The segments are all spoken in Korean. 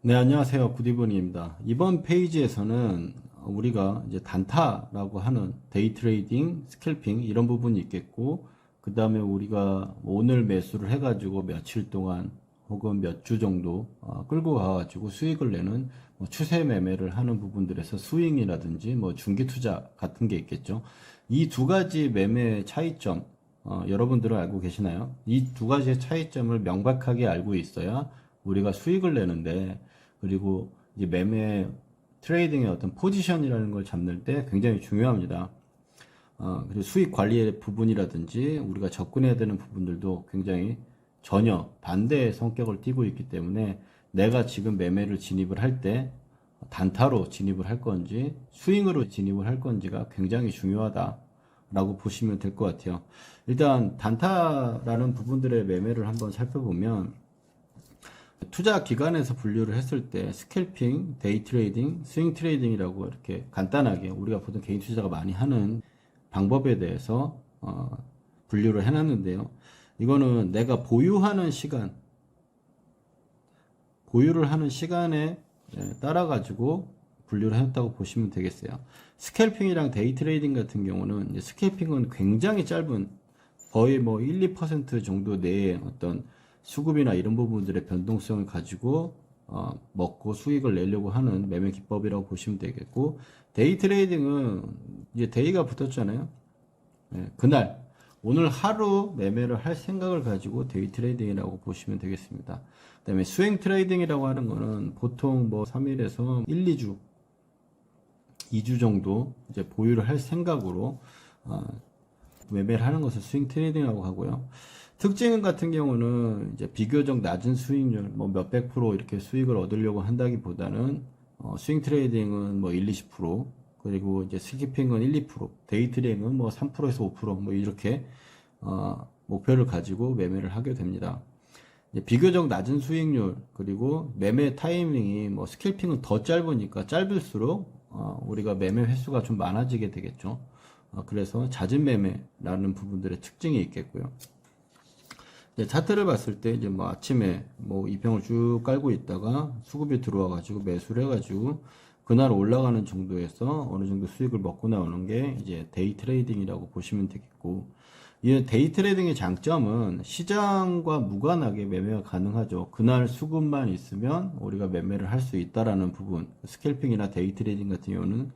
네, 안녕하세요. 굿이브닝입니다. 이번 페이지에서는 우리가 이제 단타라고 하는 데이 트레이딩, 스캘핑 이런 부분이 있겠고, 그 다음에 우리가 오늘 매수를 해가지고 며칠 동안 혹은 몇 주 정도 끌고 가가지고 수익을 내는 뭐 추세 매매를 하는 부분들에서 스윙이라든지 뭐 중기 투자 같은 게 있겠죠. 이 두 가지 매매 차이점, 여러분들은 알고 계시나요? 이 두 가지의 차이점을 명백하게 알고 있어야 우리가 수익을 내는데, 그리고 이제 매매 트레이딩의 어떤 포지션이라는 걸 잡는 때 굉장히 중요합니다. 그리고 수익 관리의 부분이라든지 우리가 접근해야 되는 부분들도 굉장히 전혀 반대의 성격을 띠고 있기 때문에 내가 지금 매매를 진입을 할 때 단타로 진입을 할 건지 스윙으로 진입을 할 건지가 굉장히 중요하다라고 보시면 될 것 같아요. 일단 단타라는 부분들의 매매를 한번 살펴보면 투자 기관에서 분류를 했을 때 스캘핑, 데이 트레이딩, 스윙 트레이딩이라고 이렇게 간단하게 우리가 보통 개인 투자가 많이 하는 방법에 대해서 분류를 해놨는데요. 이거는 내가 보유하는 시간, 보유를 하는 시간에 따라 가지고 분류를 해놨다고 보시면 되겠어요. 스캘핑이랑 데이 트레이딩 같은 경우는 이제 스캘핑은 굉장히 짧은 거의 뭐 1, 2% 정도 내에 어떤 수급이나 이런 부분들의 변동성을 가지고 먹고 수익을 내려고 하는 매매 기법이라고 보시면 되겠고, 데이 트레이딩은 이제 데이가 붙었잖아요. 그날 오늘 하루 매매를 할 생각을 가지고 데이 트레이딩이라고 보시면 되겠습니다. 그다음에 스윙 트레이딩이라고 하는 거는 보통 뭐 3일에서 1, 2주, 2주 정도 이제 보유를 할 생각으로 매매를 하는 것을 스윙 트레이딩이라고 하고요. 특징 같은 경우는 이제 비교적 낮은 수익률, 뭐 몇백 프로 이렇게 수익을 얻으려고 한다기보다는 스윙 트레이딩은 뭐 1, 20%, 그리고 이제 스키핑은 1, 2%, 데이 트레이딩은 뭐 3%에서 5%뭐 이렇게 목표를 가지고 매매를 하게 됩니다. 비교적 낮은 수익률, 그리고 매매 타이밍이 뭐 스캘핑은 더 짧으니까 짧을수록 우리가 매매 횟수가 좀 많아지게 되겠죠. 그래서 잦은 매매라는 부분들의 특징이 있겠고요. 차트를 봤을 때 이제 뭐 아침에 뭐 이평을 쭉 깔고 있다가 수급이 들어와 가지고 매수를 해 가지고 그날 올라가는 정도에서 어느 정도 수익을 먹고 나오는 게 이제 데이 트레이딩이라고 보시면 되겠고, 이 데이 트레이딩의 장점은 시장과 무관하게 매매가 가능하죠. 그날 수급만 있으면 우리가 매매를 할 수 있다라는 부분. 스캘핑이나 데이 트레이딩 같은 경우는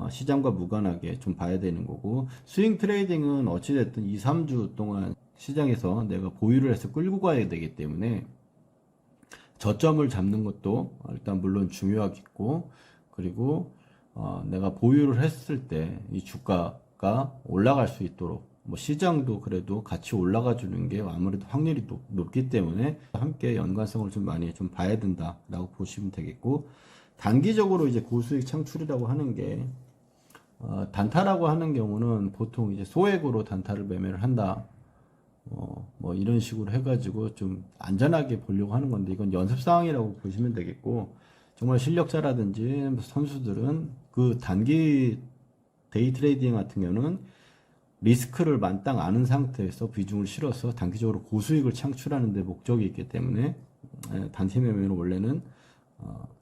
시장과 무관하게 좀 봐야 되는 거고, 스윙 트레이딩은 어찌됐든 2, 3주 동안 시장에서 내가 보유를 해서 끌고 가야 되기 때문에 저점을 잡는 것도 일단 물론 중요하겠고, 그리고 내가 보유를 했을 때 이 주가가 올라갈 수 있도록 뭐 시장도 그래도 같이 올라가 주는 게 아무래도 확률이 높기 때문에 함께 연관성을 좀 많이 좀 봐야 된다라고 보시면 되겠고, 단기적으로 이제 고수익 창출이라고 하는 게 단타라고 하는 경우는 보통 이제 소액으로 단타를 매매를 한다. 뭐 이런 식으로 해가지고 좀 안전하게 보려고 하는 건데, 이건 연습사항이라고 보시면 되겠고, 정말 실력자라든지 선수들은 그 단기 데이 트레이딩 같은 경우는 리스크를 만땅 아는 상태에서 비중을 실어서 단기적으로 고수익을 창출하는 데 목적이 있기 때문에 단기 매매는 원래는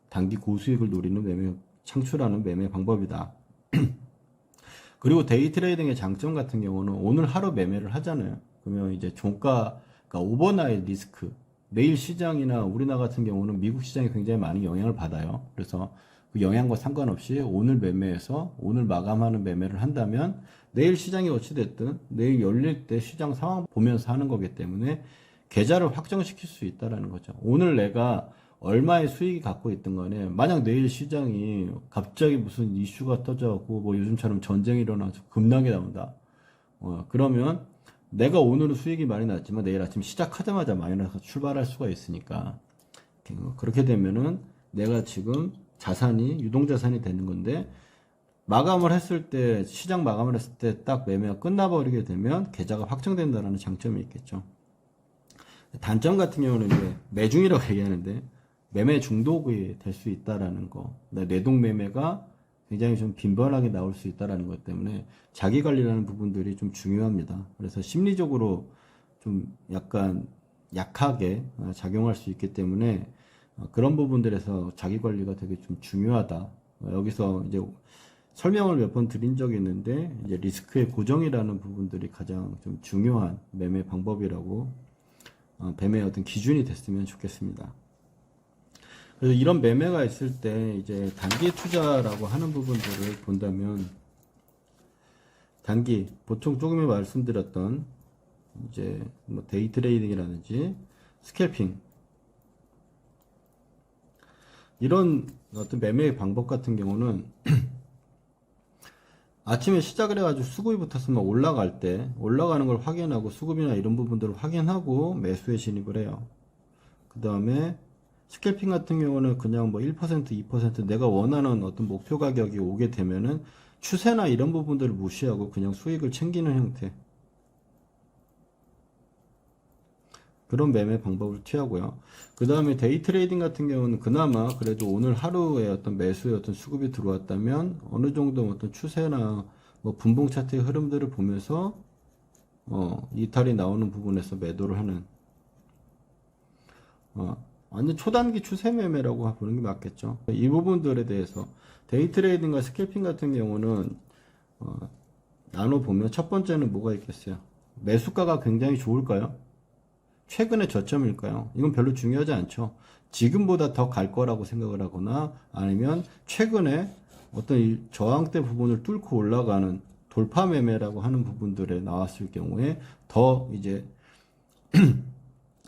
단기 고수익을 노리는 매매, 창출하는 매매 방법이다. 그리고 데이 트레이딩의 장점 같은 경우는 오늘 하루 매매를 하잖아요. 그러면 이제 종가, 그러니까 오버나잇 리스크, 내일 시장이나 우리나라 같은 경우는 미국 시장이 굉장히 많이 영향을 받아요. 그래서 그 영향과 상관없이 오늘 매매해서 오늘 마감하는 매매를 한다면 내일 시장이 어찌됐든 내일 열릴 때 시장 상황 보면서 하는 거기 때문에 계좌를 확정시킬 수 있다라는 거죠. 오늘 내가 얼마의 수익이 갖고 있던 간에 만약 내일 시장이 갑자기 무슨 이슈가 터져갖고 뭐 요즘처럼 전쟁이 일어나서 급락이 나온다. 그러면 내가 오늘은 수익이 많이 났지만 내일 아침 시작하자마자 마이너스 출발할 수가 있으니까, 그렇게 되면은 내가 지금 자산이 유동자산이 되는 건데, 마감을 했을 때 시장 마감을 했을 때 딱 매매가 끝나버리게 되면 계좌가 확정된다는 장점이 있겠죠. 단점 같은 경우는 이제 매중이라고 얘기하는데 매매 중독이 될 수 있다라는 거, 뇌동 매매가 굉장히 좀 빈번하게 나올 수 있다라는 것 때문에 자기 관리라는 부분들이 좀 중요합니다. 그래서 심리적으로 좀 약간 약하게 작용할 수 있기 때문에 그런 부분들에서 자기 관리가 되게 좀 중요하다. 여기서 이제 설명을 몇 번 드린 적이 있는데, 이제 리스크의 고정이라는 부분들이 가장 좀 중요한 매매 방법이라고, 매매의 어떤 기준이 됐으면 좋겠습니다. 그래서 이런 매매가 있을 때 이제 단기 투자라고 하는 부분들을 본다면, 단기, 보통 조금 말씀드렸던 이제 뭐 데이 트레이딩이라든지 스캘핑, 이런 어떤 매매의 방법 같은 경우는 아침에 시작을 해가지고 수급이 붙었으면 올라갈 때 올라가는 걸 확인하고 수급이나 이런 부분들을 확인하고 매수에 진입을 해요. 그 다음에 스캘핑 같은 경우는 그냥 뭐 1%, 2% 내가 원하는 어떤 목표 가격이 오게 되면은 추세나 이런 부분들을 무시하고 그냥 수익을 챙기는 형태, 그런 매매 방법을 취하고요. 그 다음에 데이 트레이딩 같은 경우는 그나마 그래도 오늘 하루에 어떤 매수의 어떤 수급이 들어왔다면 어느 정도 어떤 추세나 뭐 분봉 차트의 흐름들을 보면서 이탈이 나오는 부분에서 매도를 하는, 완전 초단기 추세 매매라고 보는 게 맞겠죠. 이 부분들에 대해서 데이 트레이딩과 스캘핑 같은 경우는 나눠보면 첫 번째는 뭐가 있겠어요? 매수가가 굉장히 좋을까요? 최근의 저점일까요? 이건 별로 중요하지 않죠. 지금보다 더 갈 거라고 생각을 하거나 아니면 최근에 어떤 이 저항대 부분을 뚫고 올라가는 돌파 매매라고 하는 부분들에 나왔을 경우에 더 이제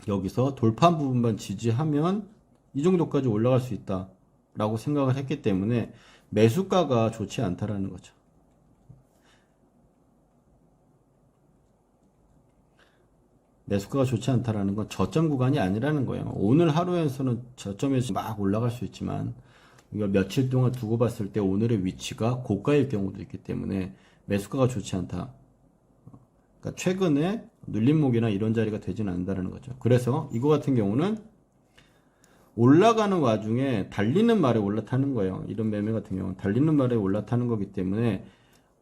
여기서 돌파 부분만 지지하면 이 정도까지 올라갈 수 있다라고 생각을 했기 때문에 매수가가 좋지 않다라는 거죠. 매수가가 좋지 않다라는 건 저점 구간이 아니라는 거예요. 오늘 하루에서는 저점에서 막 올라갈 수 있지만 이걸 며칠 동안 두고 봤을 때 오늘의 위치가 고가일 경우도 있기 때문에 매수가가 좋지 않다. 그러니까 최근에 눌림목이나 이런 자리가 되지는 않는다는 거죠. 그래서 이거 같은 경우는 올라가는 와중에 달리는 말에 올라타는 거예요. 이런 매매 같은 경우는 달리는 말에 올라타는 거기 때문에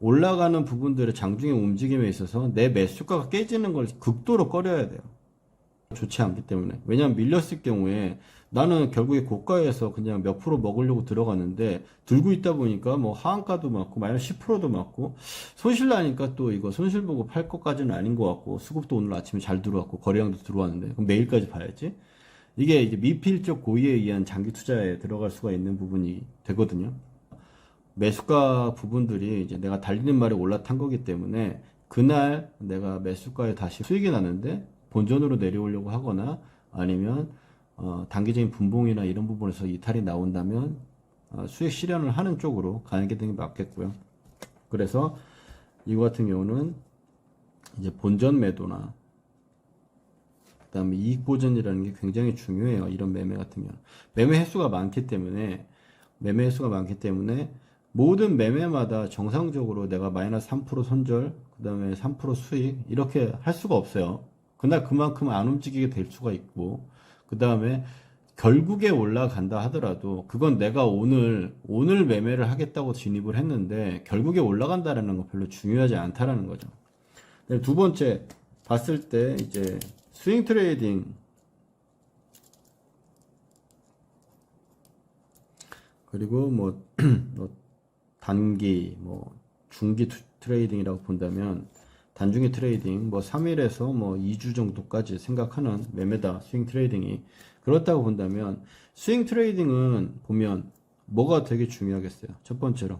올라가는 부분들의 장중의 움직임에 있어서 내 매수가가 깨지는 걸 극도로 꺼려야 돼요. 좋지 않기 때문에. 왜냐하면 밀렸을 경우에 나는 결국에 고가에서 그냥 몇 프로 먹으려고 들어갔는데 들고 있다 보니까 뭐 하한가도 맞고 마이너스 10%도 맞고 손실 나니까 또 이거 손실 보고 팔 것까지는 아닌 것 같고 수급도 오늘 아침에 잘 들어왔고 거래량도 들어왔는데 그럼 내일까지 봐야지. 이게 이제 미필적 고의에 의한 장기 투자에 들어갈 수가 있는 부분이 되거든요. 매수가 부분들이 이제 내가 달리는 말에 올라탄 거기 때문에 그날 내가 매수가에 다시 수익이 나는데 본전으로 내려오려고 하거나 아니면 단기적인 분봉이나 이런 부분에서 이탈이 나온다면 수익 실현을 하는 쪽으로 가는 게 맞겠고요. 그래서 이거 같은 경우는 이제 본전 매도나 그다음에 이익 보전이라는 게 굉장히 중요해요. 이런 매매 같은 경우 매매 횟수가 많기 때문에 모든 매매마다 정상적으로 내가 마이너스 3% 손절, 그 다음에 3% 수익, 이렇게 할 수가 없어요. 그날 그만큼 안 움직이게 될 수가 있고, 그 다음에 결국에 올라간다 하더라도, 그건 내가 오늘 매매를 하겠다고 진입을 했는데, 결국에 올라간다라는 건 별로 중요하지 않다라는 거죠. 두 번째, 봤을 때, 이제, 스윙 트레이딩, 그리고 뭐 단기, 뭐 중기 트레이딩이라고 본다면 단중기 트레이딩 뭐 3일에서 뭐 2주 정도까지 생각하는 매매다. 스윙 트레이딩이 그렇다고 본다면 스윙 트레이딩은 보면 뭐가 되게 중요하겠어요. 첫 번째로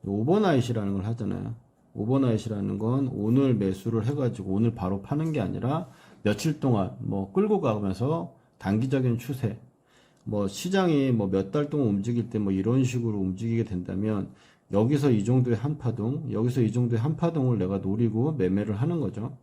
오버나잇이라는 걸 하잖아요. 오버나잇이라는 건 오늘 매수를 해가지고 오늘 바로 파는 게 아니라 며칠 동안 뭐 끌고 가면서 단기적인 추세, 뭐 시장이 뭐 몇 달 동안 움직일 때 뭐 이런 식으로 움직이게 된다면 여기서 이 정도의 한파동, 여기서 이 정도의 한파동을 내가 노리고 매매를 하는 거죠.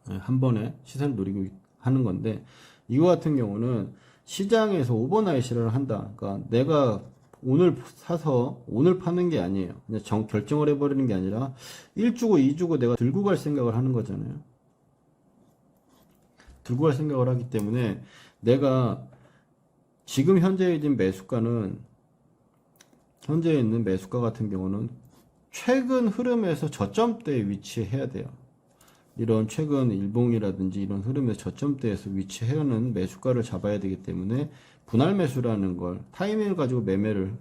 한 번에 시세를 노리고 하는 건데 이거 같은 경우는 시장에서 오버나잇을 한다. 그러니까 내가 오늘 사서 오늘 파는 게 아니에요. 그냥 결정을 해버리는 게 아니라 1주고 2주고 내가 들고 갈 생각을 하는 거잖아요. 들고 갈 생각을 하기 때문에 내가 지금 현재 있는 매수가 같은 경우는 최근 흐름에서 저점대에 위치해야 돼요. 이런 최근 일봉이라든지 이런 흐름에서 저점대에서 위치해오는 매수가를 잡아야 되기 때문에 분할 매수라는 걸 타이밍을 가지고 매매를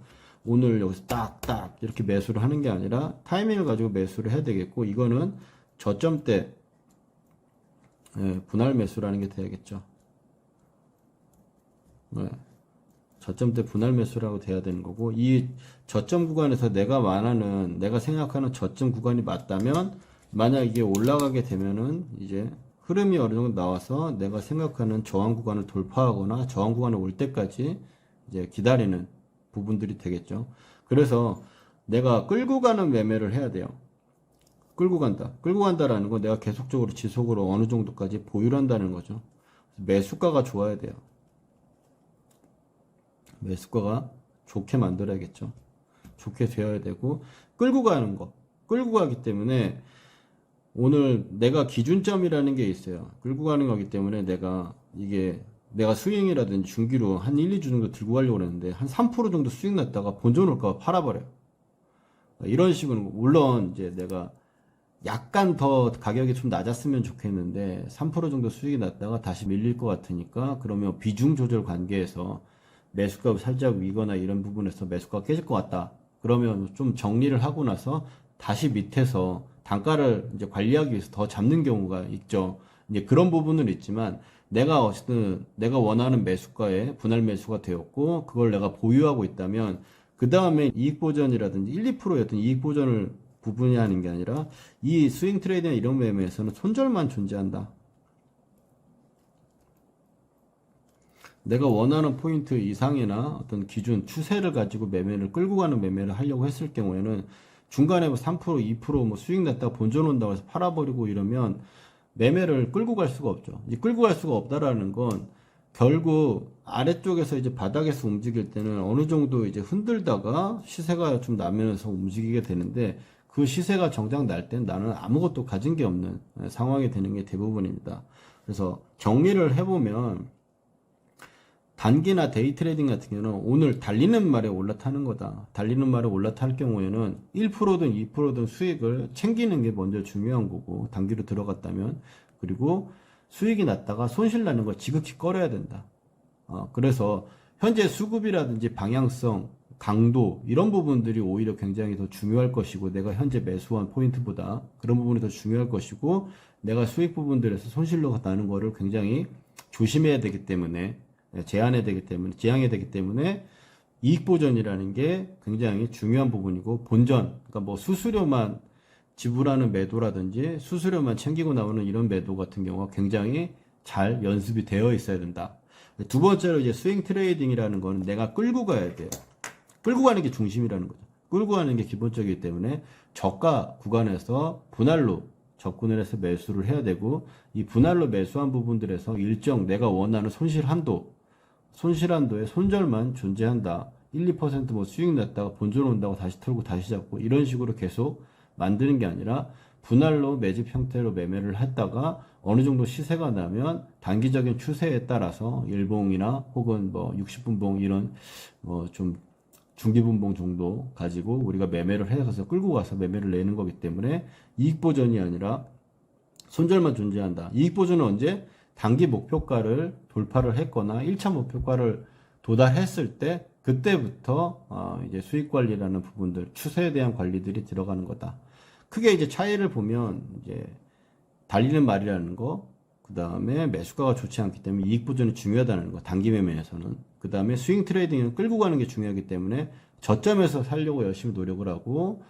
오늘 여기서 딱딱 이렇게 매수를 하는 게 아니라 타이밍을 가지고 매수를 해야 되겠고, 이거는 저점대 분할 매수라는 게 돼야겠죠. 저점대 분할 매수라고 돼야 되는 거고, 이 저점 구간에서 내가 생각하는 저점 구간이 맞다면, 만약 이게 올라가게 되면은 이제 흐름이 어느 정도 나와서 내가 생각하는 저항 구간을 돌파하거나 저항 구간을 올 때까지 이제 기다리는 부분들이 되겠죠. 그래서 내가 끌고 가는 매매를 해야 돼요. 끌고 간다. 끌고 간다라는 건 내가 계속적으로 지속으로 어느 정도까지 보유를 한다는 거죠. 매수가가 좋아야 돼요. 매수가가 좋게 만들어야겠죠. 좋게 되어야 되고, 끌고 가는 거. 끌고 가기 때문에 오늘 내가 기준점이라는 게 있어요. 끌고 가는 거기 때문에 내가 스윙이라든지 중기로 한 1, 2주 정도 들고 가려고 했는데 한 3% 정도 수익 났다가 본전 올까 봐 팔아버려요. 이런 식으로, 물론 이제 내가 약간 더 가격이 좀 낮았으면 좋겠는데 3% 정도 수익이 났다가 다시 밀릴 것 같으니까, 그러면 비중 조절 관계에서 매수가 살짝 위거나 이런 부분에서 매수가 깨질 것 같다. 그러면 좀 정리를 하고 나서 다시 밑에서 단가를 이제 관리하기 위해서 더 잡는 경우가 있죠. 이제 그런 부분은 있지만, 내가 어쨌든 내가 원하는 매수가에 분할 매수가 되었고, 그걸 내가 보유하고 있다면, 그 다음에 이익 보전이라든지 1, 2%의 어떤 이익 보전을 부분이 하는 게 아니라, 이 스윙 트레이딩이나 이런 매매에서는 손절만 존재한다. 내가 원하는 포인트 이상이나 어떤 기준, 추세를 가지고 매매를 끌고 가는 매매를 하려고 했을 경우에는 중간에 뭐 3%, 2% 수익 났다가 본전 온다고 해서 팔아버리고 이러면 매매를 끌고 갈 수가 없죠. 이제 끌고 갈 수가 없다라는 건 결국 아래쪽에서 이제 바닥에서 움직일 때는 어느 정도 이제 흔들다가 시세가 좀 나면서 움직이게 되는데, 그 시세가 정작 날 땐 나는 아무것도 가진 게 없는 상황이 되는 게 대부분입니다. 그래서 정리를 해보면, 단기나 데이 트레이딩 같은 경우는 오늘 달리는 말에 올라타는 거다. 달리는 말에 올라탈 경우에는 1%든 2%든 수익을 챙기는 게 먼저 중요한 거고, 단기로 들어갔다면. 그리고 수익이 났다가 손실 나는 걸 지극히 꺼려야 된다. 그래서 현재 수급이라든지 방향성, 강도 이런 부분들이 오히려 굉장히 더 중요할 것이고, 내가 현재 매수한 포인트보다 그런 부분이 더 중요할 것이고, 내가 수익 부분들에서 손실로 나는 거를 굉장히 조심해야 되기 때문에, 지향해야 되기 때문에 이익 보전이라는 게 굉장히 중요한 부분이고, 본전, 그러니까 뭐 수수료만 지불하는 매도라든지 수수료만 챙기고 나오는 이런 매도 같은 경우가 굉장히 잘 연습이 되어 있어야 된다. 두 번째로 이제 스윙 트레이딩이라는 거는 내가 끌고 가야 돼요. 끌고 가는 게 중심이라는 거죠. 끌고 가는 게 기본적이기 때문에 저가 구간에서 분할로 접근을 해서 매수를 해야 되고, 이 분할로 매수한 부분들에서 일정 내가 원하는 손실한도에 손절만 존재한다. 1, 2% 뭐 수익 났다가 본전 온다고 다시 털고 다시 잡고 이런 식으로 계속 만드는 게 아니라, 분할로 매집 형태로 매매를 했다가 어느 정도 시세가 나면 단기적인 추세에 따라서 일봉이나 혹은 뭐 60분봉 이런 뭐 좀 중기분봉 정도 가지고 우리가 매매를 해서 끌고 가서 매매를 내는 거기 때문에 이익 보전이 아니라 손절만 존재한다. 이익 보전은 언제? 단기 목표가를 돌파를 했거나 1차 목표가를 도달했을 때, 그때부터 이제 수익 관리라는 부분들, 추세에 대한 관리들이 들어가는 거다. 크게 이제 차이를 보면, 이제 달리는 말이라는 거, 그 다음에 매수가가 좋지 않기 때문에 이익 보전이 중요하다는 거, 단기 매매에서는. 그 다음에 스윙 트레이딩은 끌고 가는 게 중요하기 때문에 저점에서 살려고 열심히 노력을 하고,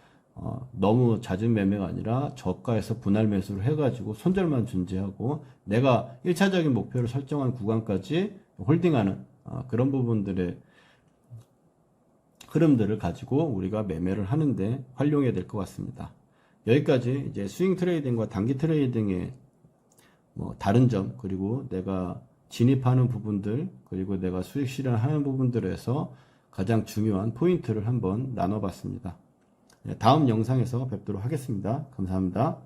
너무 잦은 매매가 아니라 저가에서 분할 매수를 해가지고 손절만 존재하고, 내가 1차적인 목표를 설정한 구간까지 홀딩하는 그런 부분들의 흐름들을 가지고 우리가 매매를 하는데 활용해야 될 것 같습니다. 여기까지 이제 스윙 트레이딩과 단기 트레이딩의 뭐 다른 점, 그리고 내가 진입하는 부분들, 그리고 내가 수익 실현하는 부분들에서 가장 중요한 포인트를 한번 나눠봤습니다. 다음 영상에서 뵙도록 하겠습니다. 감사합니다.